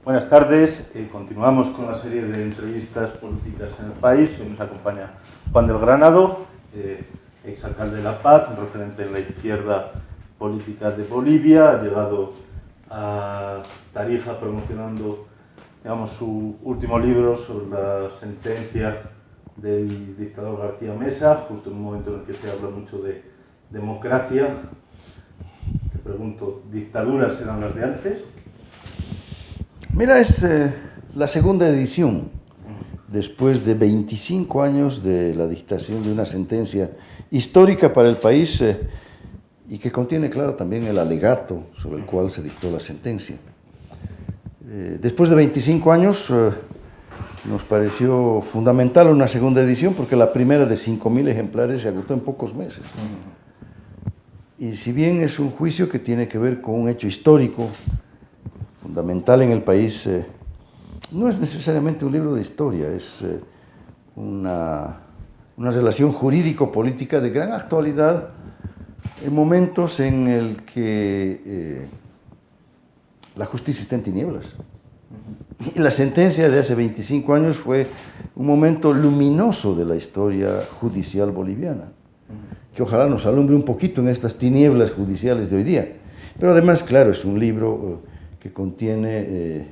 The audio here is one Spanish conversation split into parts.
Buenas tardes, continuamos con la serie de entrevistas políticas en el país. Hoy nos acompaña Juan del Granado, exalcalde de La Paz, un referente en la izquierda política de Bolivia. Ha llegado a Tarija promocionando, digamos, su último libro sobre la sentencia del dictador García Mesa, justo en un momento en el que se habla mucho de democracia. Te pregunto, ¿dictaduras eran las de antes? Mira, es la segunda edición, después de 25 años de la dictación de una sentencia histórica para el país y que contiene, claro, también el alegato sobre el cual se dictó la sentencia. Después de 25 años nos pareció fundamental una segunda edición porque la primera de 5.000 ejemplares se agotó en pocos meses. Y si bien es un juicio que tiene que ver con un hecho histórico, fundamental en el país, no es necesariamente un libro de historia, es una relación jurídico-política de gran actualidad en momentos en el que la justicia está en tinieblas. Y la sentencia de hace 25 años fue un momento luminoso de la historia judicial boliviana, que ojalá nos alumbre un poquito en estas tinieblas judiciales de hoy día. Pero además, claro, es un libro que contiene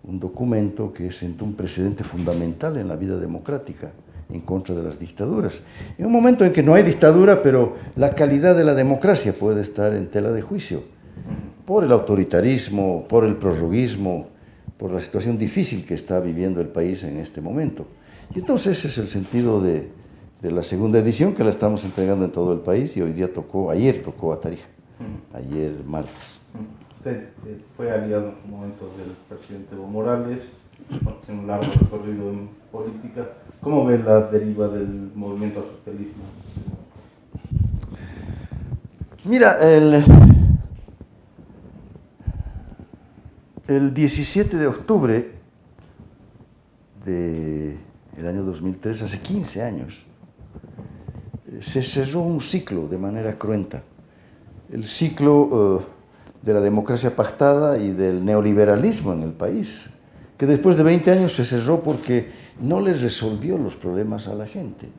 un documento que sentó un precedente fundamental en la vida democrática en contra de las dictaduras. En un momento en que no hay dictadura, pero la calidad de la democracia puede estar en tela de juicio por el autoritarismo, por el prorroguismo, por la situación difícil que está viviendo el país en este momento. Y entonces ese es el sentido de la segunda edición, que la estamos entregando en todo el país, y hoy día ayer tocó a Tarija, ayer martes. Usted fue aliado en su momento del presidente Evo Morales, tiene un largo recorrido en política. ¿Cómo ve la deriva del movimiento al socialismo? Mira, el 17 de octubre del año 2003, hace 15 años, se cerró un ciclo de manera cruenta. El ciclo de la democracia pactada y del neoliberalismo en el país, que después de 20 años se cerró porque no les resolvió los problemas a la gente.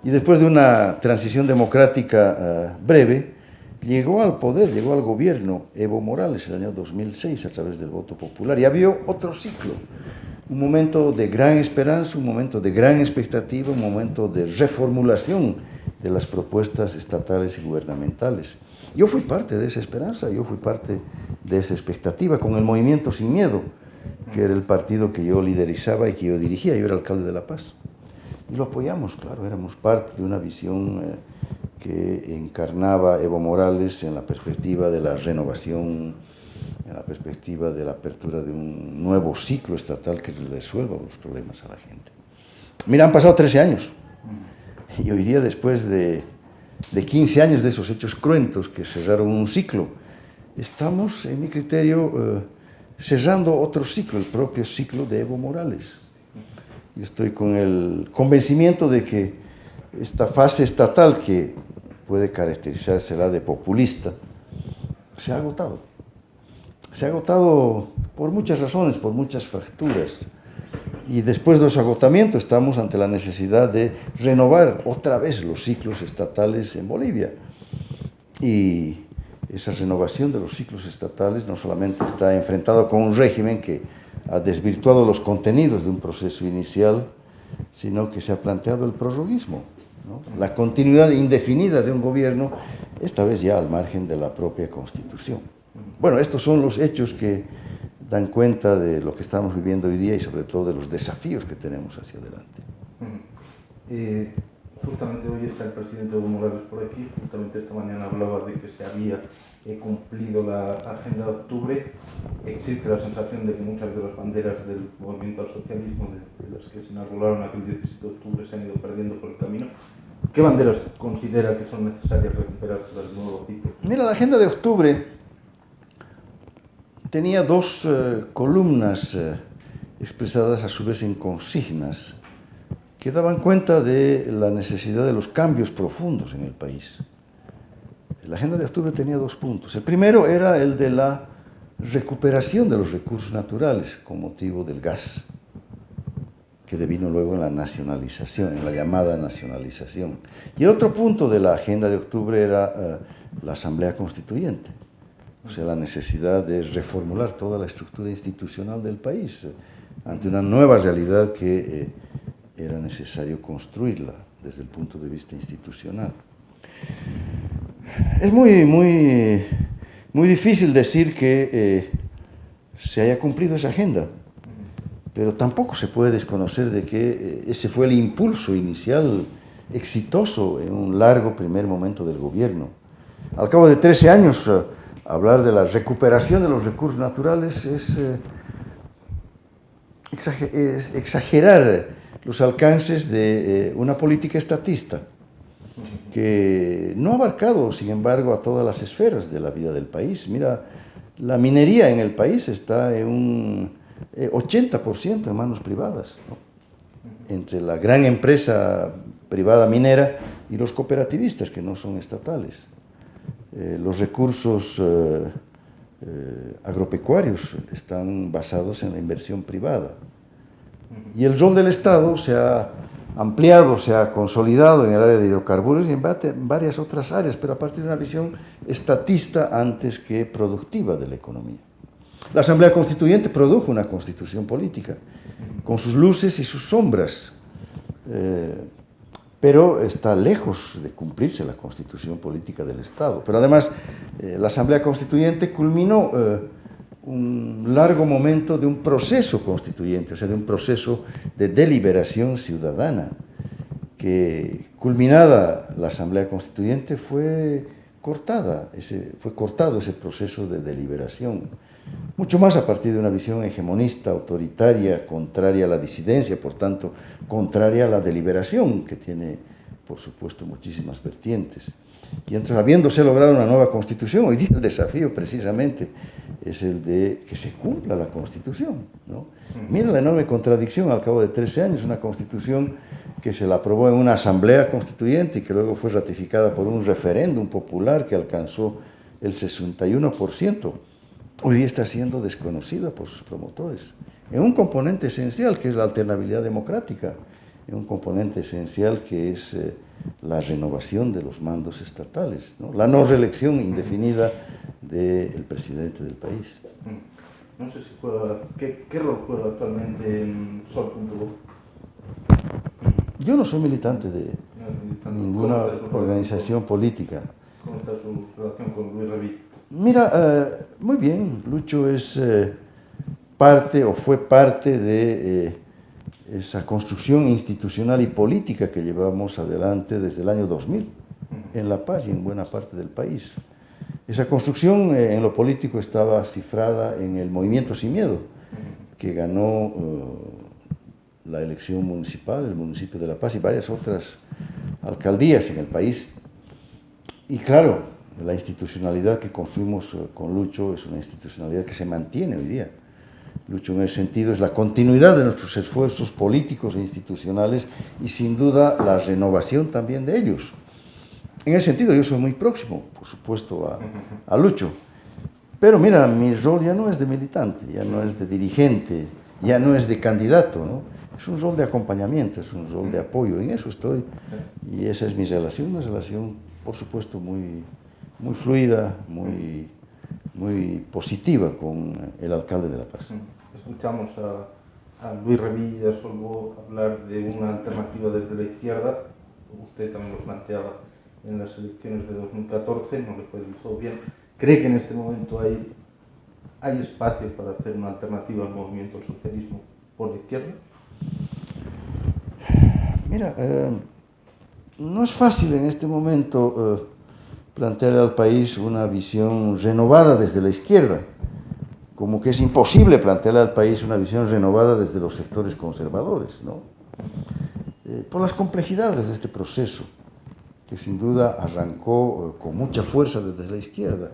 Y después de una transición democrática breve, llegó al poder, llegó al gobierno Evo Morales en el año 2006 a través del voto popular. Y había otro ciclo, un momento de gran esperanza, un momento de gran expectativa, un momento de reformulación de las propuestas estatales y gubernamentales. Yo fui parte de esa esperanza, yo fui parte de esa expectativa con el Movimiento Sin Miedo, que era el partido que yo liderizaba y que yo dirigía. Yo era alcalde de La Paz. Y lo apoyamos, claro, éramos parte de una visión que encarnaba Evo Morales en la perspectiva de la renovación, en la perspectiva de la apertura de un nuevo ciclo estatal que resuelva los problemas a la gente. Mira, han pasado 13 años. Y hoy día, después de 15 años de esos hechos cruentos que cerraron un ciclo, estamos, en mi criterio, cerrando otro ciclo, el propio ciclo de Evo Morales. Yo estoy con el convencimiento de que esta fase estatal, que puede caracterizársela de populista, se ha agotado. Se ha agotado por muchas razones, por muchas fracturas. Y después de su agotamiento estamos ante la necesidad de renovar otra vez los ciclos estatales en Bolivia. Y esa renovación de los ciclos estatales no solamente está enfrentado con un régimen que ha desvirtuado los contenidos de un proceso inicial, sino que se ha planteado el prorroguismo, ¿no? La continuidad indefinida de un gobierno, esta vez ya al margen de la propia Constitución. Bueno, estos son los hechos que dan cuenta de lo que estamos viviendo hoy día y sobre todo de los desafíos que tenemos hacia adelante. Justamente hoy está el presidente Evo Morales por aquí, justamente esta mañana hablaba de que se había cumplido la agenda de octubre. Existe la sensación de que muchas de las banderas del movimiento al socialismo, de las que se enarbolaron aquel 17 de octubre, se han ido perdiendo por el camino. ¿Qué banderas considera que son necesarias recuperar para el nuevo ciclo? Mira, la agenda de octubre tenía dos columnas expresadas a su vez en consignas que daban cuenta de la necesidad de los cambios profundos en el país. La agenda de octubre tenía dos puntos. El primero era el de la recuperación de los recursos naturales con motivo del gas, que devino luego en la nacionalización, en la llamada nacionalización. Y el otro punto de la agenda de octubre era la Asamblea Constituyente, o sea, la necesidad de reformular toda la estructura institucional del país ante una nueva realidad que era necesario construirla desde el punto de vista institucional. Es muy difícil decir que se haya cumplido esa agenda, pero tampoco se puede desconocer de que ese fue el impulso inicial exitoso en un largo primer momento del gobierno. Al cabo de 13 años, hablar de la recuperación de los recursos naturales es exagerar los alcances de una política estatista que no ha abarcado, sin embargo, a todas las esferas de la vida del país. Mira, la minería en el país está en un 80% en manos privadas, ¿no? Entre la gran empresa privada minera y los cooperativistas, que no son estatales. Los recursos agropecuarios están basados en la inversión privada. Y el rol del Estado se ha ampliado, se ha consolidado en el área de hidrocarburos y en varias otras áreas, pero a partir de una visión estatista antes que productiva de la economía. La Asamblea Constituyente produjo una constitución política, con sus luces y sus sombras, pero está lejos de cumplirse la constitución política del Estado. Pero además, la Asamblea Constituyente culminó un largo momento de un proceso constituyente, o sea, de un proceso de deliberación ciudadana, que culminada la Asamblea Constituyente fue cortado ese proceso de deliberación, mucho más a partir de una visión hegemonista, autoritaria, contraria a la disidencia, por tanto, contraria a la deliberación, que tiene, por supuesto, muchísimas vertientes. Y entonces, habiéndose logrado una nueva Constitución, hoy día el desafío precisamente es el de que se cumpla la Constitución, ¿no? Mira la enorme contradicción al cabo de 13 años, una Constitución que se la aprobó en una Asamblea Constituyente y que luego fue ratificada por un referéndum popular que alcanzó el 61%, hoy día está siendo desconocida por sus promotores, en un componente esencial que es la alternabilidad democrática, en un componente esencial que es la renovación de los mandos estatales, ¿no? La no reelección indefinida del presidente del país. No sé si ¿qué rol juega actualmente en Sol.bu? Yo no soy militante de ninguna organización política. ¿Cómo está su relación con Luis Revilla? Mira, muy bien, Lucho es parte o fue parte de esa construcción institucional y política que llevamos adelante desde el año 2000 en La Paz y en buena parte del país. Esa construcción en lo político estaba cifrada en el Movimiento Sin Miedo, que ganó la elección municipal, el municipio de La Paz y varias otras alcaldías en el país. Y claro, la institucionalidad que construimos con Lucho es una institucionalidad que se mantiene hoy día. Lucho, en ese sentido, es la continuidad de nuestros esfuerzos políticos e institucionales y, sin duda, la renovación también de ellos. En ese sentido, yo soy muy próximo, por supuesto, a Lucho. Pero mira, mi rol ya no es de militante, ya no es de dirigente, ya no es de candidato, ¿no? Es un rol de acompañamiento, es un rol de apoyo. En eso estoy y esa es mi relación, una relación, por supuesto, muy fluida, muy positiva con el alcalde de La Paz. Escuchamos a Luis Revilla Solbo hablar de una alternativa desde la izquierda. Usted también lo planteaba en las elecciones de 2014, no le fue del todo bien. ¿Cree que en este momento hay espacio para hacer una alternativa al movimiento del socialismo por la izquierda? Mira, no es fácil en este momento plantear al país una visión renovada desde la izquierda, como que es imposible plantearle al país una visión renovada desde los sectores conservadores, ¿no? Por las complejidades de este proceso, que sin duda arrancó con mucha fuerza desde la izquierda,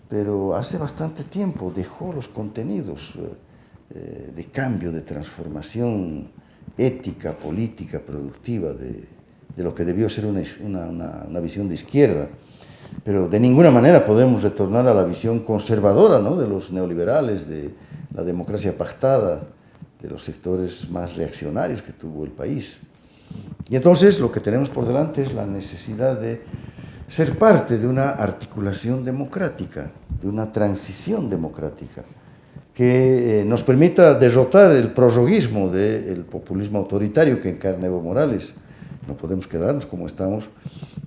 pero hace bastante tiempo dejó los contenidos de cambio, de transformación ética, política, productiva, de lo que debió ser una visión de izquierda. pero de ninguna manera podemos retornar a la visión conservadora, ¿no?, de los neoliberales, de la democracia pactada, de los sectores más reaccionarios que tuvo el país. Y entonces lo que tenemos por delante es la necesidad de ser parte de una articulación democrática, de una transición democrática, que nos permita derrotar el prorroguismo del populismo autoritario que encarna Evo Morales. No podemos quedarnos como estamos,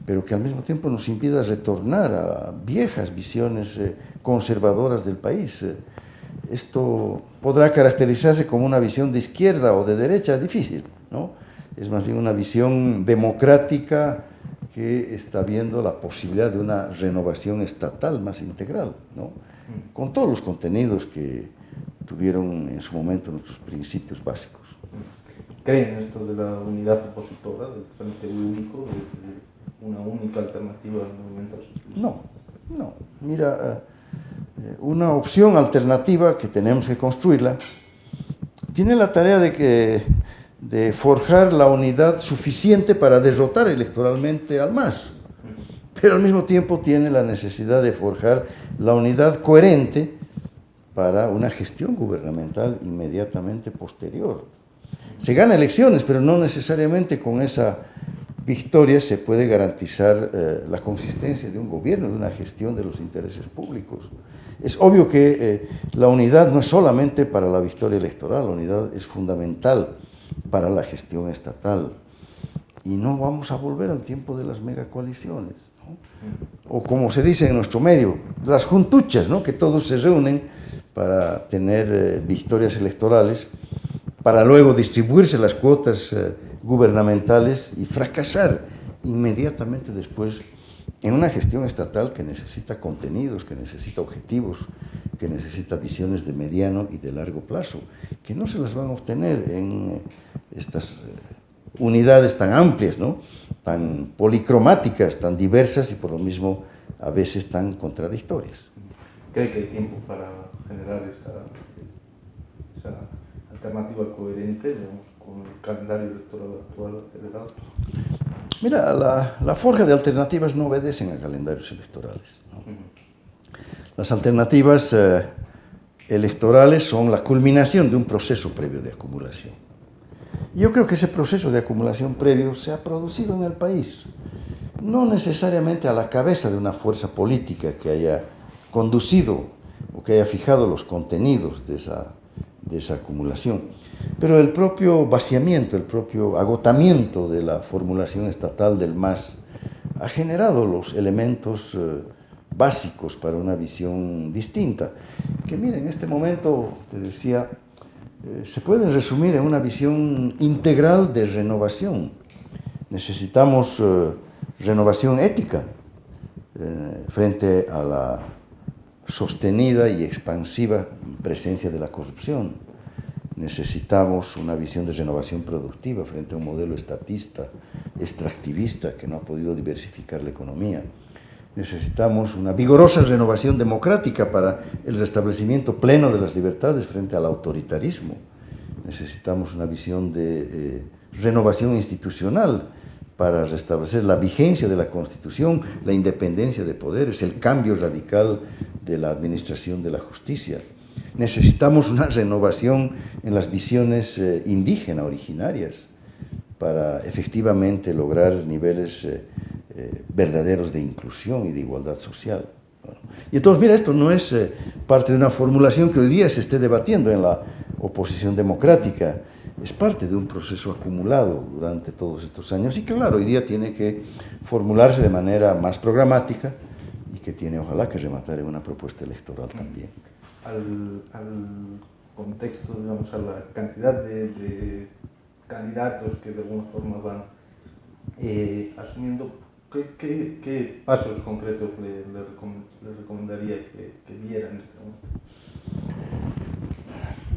pero que al mismo tiempo nos impida retornar a viejas visiones conservadoras del país. Esto podrá caracterizarse como una visión de izquierda o de derecha, difícil, ¿no? Es más bien una visión democrática que está viendo la posibilidad de una renovación estatal más integral, ¿no?, con todos los contenidos que tuvieron en su momento nuestros principios básicos. ¿Creen esto de la unidad opositora, del frente único, de una única alternativa al movimiento socialista? No. Mira, una opción alternativa que tenemos que construirla tiene la tarea de forjar la unidad suficiente para derrotar electoralmente al MAS, pero al mismo tiempo tiene la necesidad de forjar la unidad coherente para una gestión gubernamental inmediatamente posterior. Se gana elecciones, pero no necesariamente con esa victoria se puede garantizar la consistencia de un gobierno, de una gestión de los intereses públicos. Es obvio que la unidad no es solamente para la victoria electoral, la unidad es fundamental para la gestión estatal. Y no vamos a volver al tiempo de las megacoaliciones, ¿no? O como se dice en nuestro medio, las juntuchas, ¿no?, que todos se reúnen para tener victorias electorales, para luego distribuirse las cuotas gubernamentales y fracasar inmediatamente después en una gestión estatal que necesita contenidos, que necesita objetivos, que necesita visiones de mediano y de largo plazo, que no se las van a obtener en estas unidades tan amplias, ¿no?, tan policromáticas, tan diversas y por lo mismo a veces tan contradictorias. ¿Cree que hay tiempo para generar esa alternativa coherente, digamos, con el calendario electoral actual acelerado? Mira, la forja de alternativas no obedecen a calendarios electorales, ¿no? Las alternativas electorales son la culminación de un proceso previo de acumulación. Yo creo que ese proceso de acumulación previo se ha producido en el país, no necesariamente a la cabeza de una fuerza política que haya conducido o que haya fijado los contenidos de esa acumulación, pero el propio vaciamiento, el propio agotamiento de la formulación estatal del MAS ha generado los elementos básicos para una visión distinta, que mira, en este momento, te decía, se pueden resumir en una visión integral de renovación. Necesitamos renovación ética frente a la sostenida y expansiva presencia de la corrupción. Necesitamos una visión de renovación productiva frente a un modelo estatista, extractivista, que no ha podido diversificar la economía. Necesitamos una vigorosa renovación democrática para el restablecimiento pleno de las libertades frente al autoritarismo. Necesitamos una visión de renovación institucional para restablecer la vigencia de la Constitución, la independencia de poderes, el cambio radical de la administración de la justicia. Necesitamos una renovación en las visiones indígenas originarias para efectivamente lograr niveles verdaderos de inclusión y de igualdad social. Bueno, y entonces, mira, esto no es parte de una formulación que hoy día se esté debatiendo en la oposición democrática, es parte de un proceso acumulado durante todos estos años y que, claro, hoy día tiene que formularse de manera más programática y que tiene, ojalá, que rematar en una propuesta electoral también. Al contexto, digamos, a la cantidad de candidatos que de alguna forma van asumiendo, ¿qué pasos concretos le recomendaría que dieran en este momento?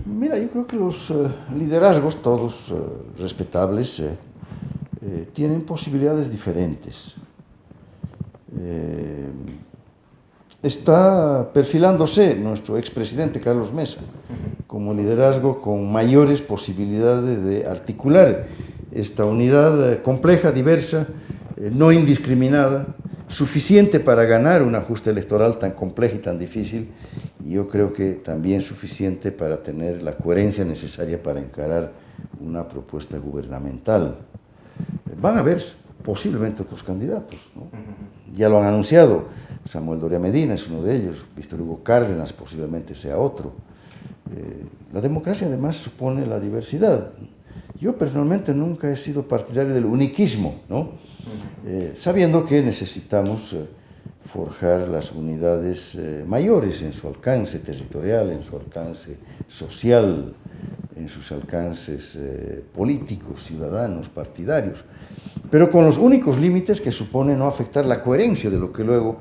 Mira, yo creo que los liderazgos, todos respetables, tienen posibilidades diferentes. Está perfilándose nuestro expresidente Carlos Mesa como liderazgo con mayores posibilidades de articular esta unidad compleja, diversa, no indiscriminada, suficiente para ganar una justa electoral tan compleja y tan difícil, y yo creo que también suficiente para tener la coherencia necesaria para encarar una propuesta gubernamental. Van a haber posiblemente otros candidatos, ¿no? Ya lo han anunciado, Samuel Doria Medina es uno de ellos, Víctor Hugo Cárdenas posiblemente sea otro. La democracia además supone la diversidad. Yo personalmente nunca he sido partidario del uniquismo, ¿no? Sabiendo que necesitamos forjar las unidades mayores en su alcance territorial, en su alcance social, en sus alcances políticos, ciudadanos, partidarios, pero con los únicos límites que supone no afectar la coherencia de lo que luego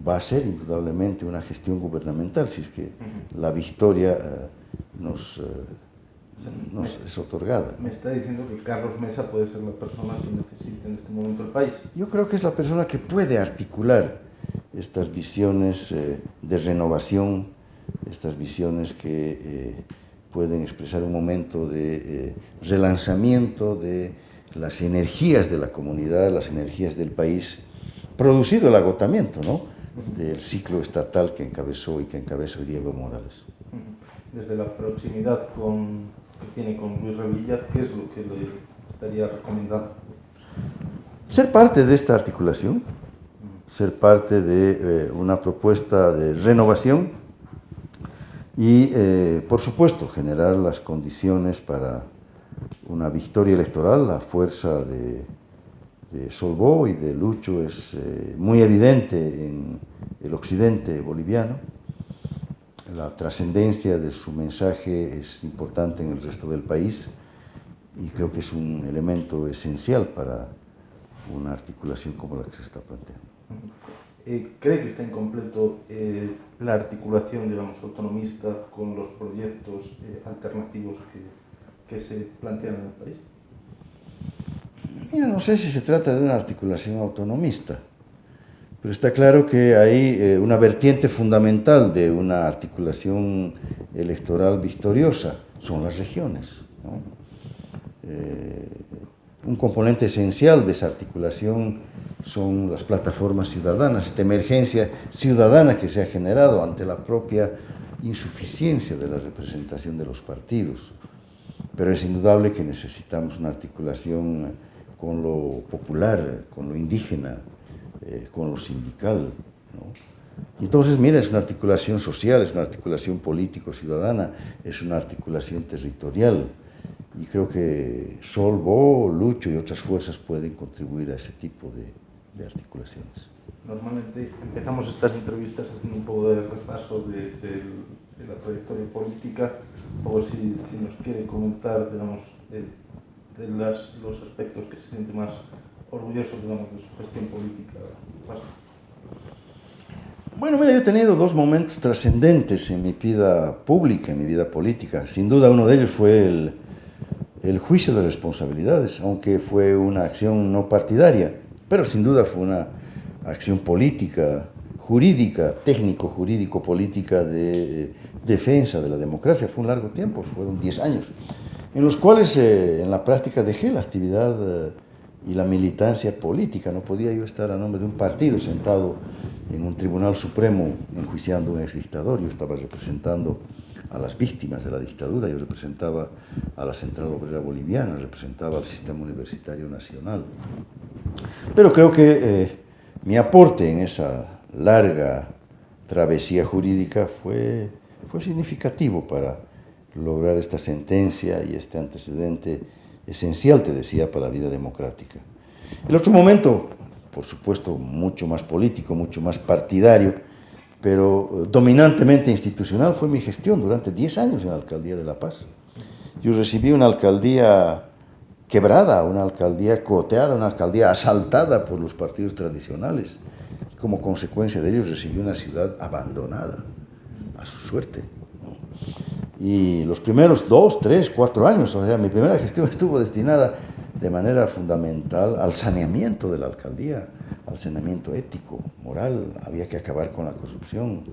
va a ser indudablemente una gestión gubernamental, si es que la victoria nos es otorgada. Me está diciendo que Carlos Mesa puede ser la persona que necesita en este momento el país. Yo creo que es la persona que puede articular estas visiones de renovación, estas visiones que pueden expresar un momento de relanzamiento de las energías de la comunidad, las energías del país, producido el agotamiento, ¿no?, del ciclo estatal que encabezó y que encabeza hoy Evo Morales. Desde la proximidad que tiene con Luis Revilla, ¿qué es lo que le estaría recomendando? Ser parte de esta articulación, ser parte de una propuesta de renovación y, por supuesto, generar las condiciones para una victoria electoral. La fuerza de Solbó y de Lucho es muy evidente en el occidente boliviano. La trascendencia de su mensaje es importante en el resto del país y creo que es un elemento esencial para una articulación como la que se está planteando. ¿Cree que está incompleto la articulación, digamos, autonomista con los proyectos alternativos que se plantean en el país? Mira, no sé si se trata de una articulación autonomista, pero está claro que hay una vertiente fundamental de una articulación electoral victoriosa, son las regiones, ¿no? Un componente esencial de esa articulación son las plataformas ciudadanas, esta emergencia ciudadana que se ha generado ante la propia insuficiencia de la representación de los partidos. Pero es indudable que necesitamos una articulación con lo popular, con lo indígena, con lo sindical, ¿no? Entonces, mira, es una articulación social, es una articulación político-ciudadana, es una articulación territorial. Y creo que Solbó, Lucho y otras fuerzas pueden contribuir a ese tipo de articulaciones. Normalmente empezamos estas entrevistas haciendo un poco de repaso de la trayectoria política, o si nos quiere comentar, digamos, de los aspectos que se siente más orgulloso, digamos, de su gestión política. Bueno, mira, yo he tenido dos momentos trascendentes en mi vida pública, en mi vida política. Sin duda uno de ellos fue el juicio de responsabilidades, aunque fue una acción no partidaria, pero sin duda fue una acción política, jurídica, técnico-jurídico-política de defensa de la democracia. Fue un largo tiempo, fueron 10 años, en los cuales en la práctica dejé la actividad y la militancia política. No podía yo estar a nombre de un partido sentado en un tribunal supremo enjuiciando a un exdictador. Yo estaba representando a las víctimas de la dictadura, yo representaba a la Central Obrera Boliviana, representaba al sistema universitario nacional. Pero creo que mi aporte en esa larga travesía jurídica fue significativo para lograr esta sentencia y este antecedente esencial, te decía, para la vida democrática. El otro momento, por supuesto, mucho más político, mucho más partidario, pero dominantemente institucional, fue mi gestión durante 10 años en la Alcaldía de La Paz. Yo recibí una alcaldía quebrada, una alcaldía coteada, una alcaldía asaltada por los partidos tradicionales. Como consecuencia de ello recibí una ciudad abandonada a su suerte, ¿no? Y los primeros 2, 3, 4 años, o sea, mi primera gestión estuvo destinada de manera fundamental al saneamiento de la alcaldía, al saneamiento ético, moral. Había que acabar con la corrupción.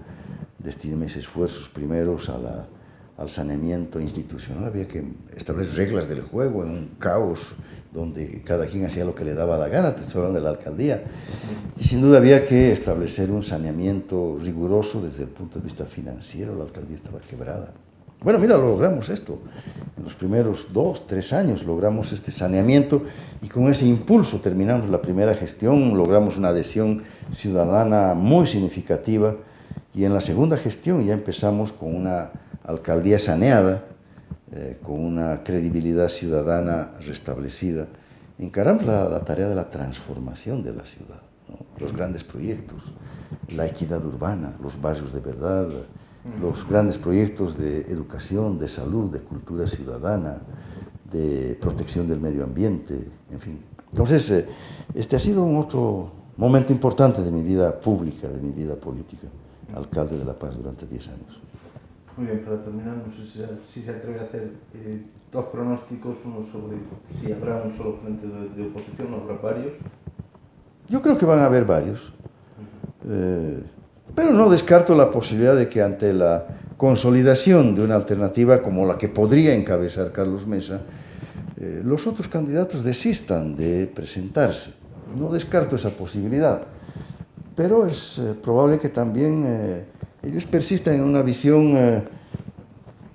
Destiné mis esfuerzos primeros al saneamiento institucional. Había que establecer reglas del juego en un caos donde cada quien hacía lo que le daba la gana, te estoy hablando de la alcaldía. Y sin duda había que establecer un saneamiento riguroso desde el punto de vista financiero, la alcaldía estaba quebrada. Bueno, mira, logramos esto. En los primeros 2, 3 años logramos este saneamiento y con ese impulso terminamos la primera gestión, logramos una adhesión ciudadana muy significativa y en la segunda gestión ya empezamos con una alcaldía saneada, con una credibilidad ciudadana restablecida. Encaramos la tarea de la transformación de la ciudad, ¿no? Los grandes proyectos, la equidad urbana, los barrios de verdad, los grandes proyectos de educación, de salud, de cultura ciudadana, de protección del medio ambiente, en fin. Entonces, este ha sido un otro momento importante de mi vida pública, de mi vida política, alcalde de La Paz durante 10 años. Muy bien, para terminar, no sé si se atreve a hacer 2 pronósticos, uno sobre si habrá un solo frente de oposición o habrá varios. Yo creo que van a haber varios, pero no descarto la posibilidad de que ante la consolidación de una alternativa como la que podría encabezar Carlos Mesa, los otros candidatos desistan de presentarse. No descarto esa posibilidad, pero es probable que también ellos persistan en una visión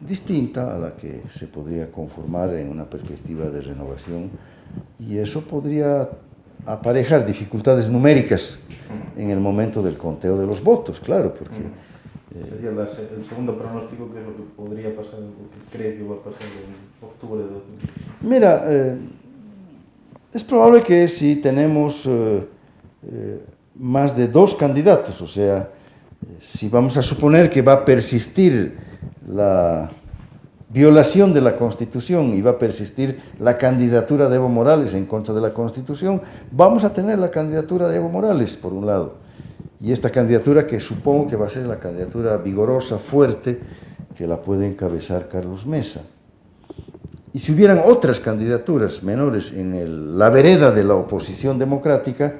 distinta a la que se podría conformar en una perspectiva de renovación, y eso podría aparejar dificultades numéricas en el momento del conteo de los votos, claro, porque... Sería el segundo pronóstico, que es lo que podría pasar, lo que cree que va a pasar en octubre de 2020. Mira, es probable que si tenemos más de 2 candidatos, o sea, si vamos a suponer que va a persistir la violación de la Constitución y va a persistir la candidatura de Evo Morales en contra de la Constitución, vamos a tener la candidatura de Evo Morales, por un lado, y esta candidatura que supongo que va a ser la candidatura vigorosa, fuerte, que la puede encabezar Carlos Mesa. Y si hubieran otras candidaturas menores en la vereda de la oposición democrática,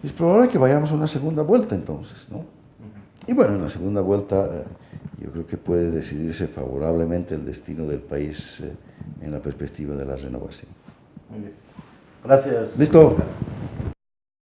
es probable que vayamos a una segunda vuelta entonces, ¿no? Y bueno, en la segunda vuelta yo creo que puede decidirse favorablemente el destino del país en la perspectiva de la renovación. Muy bien. Gracias. ¿Listo?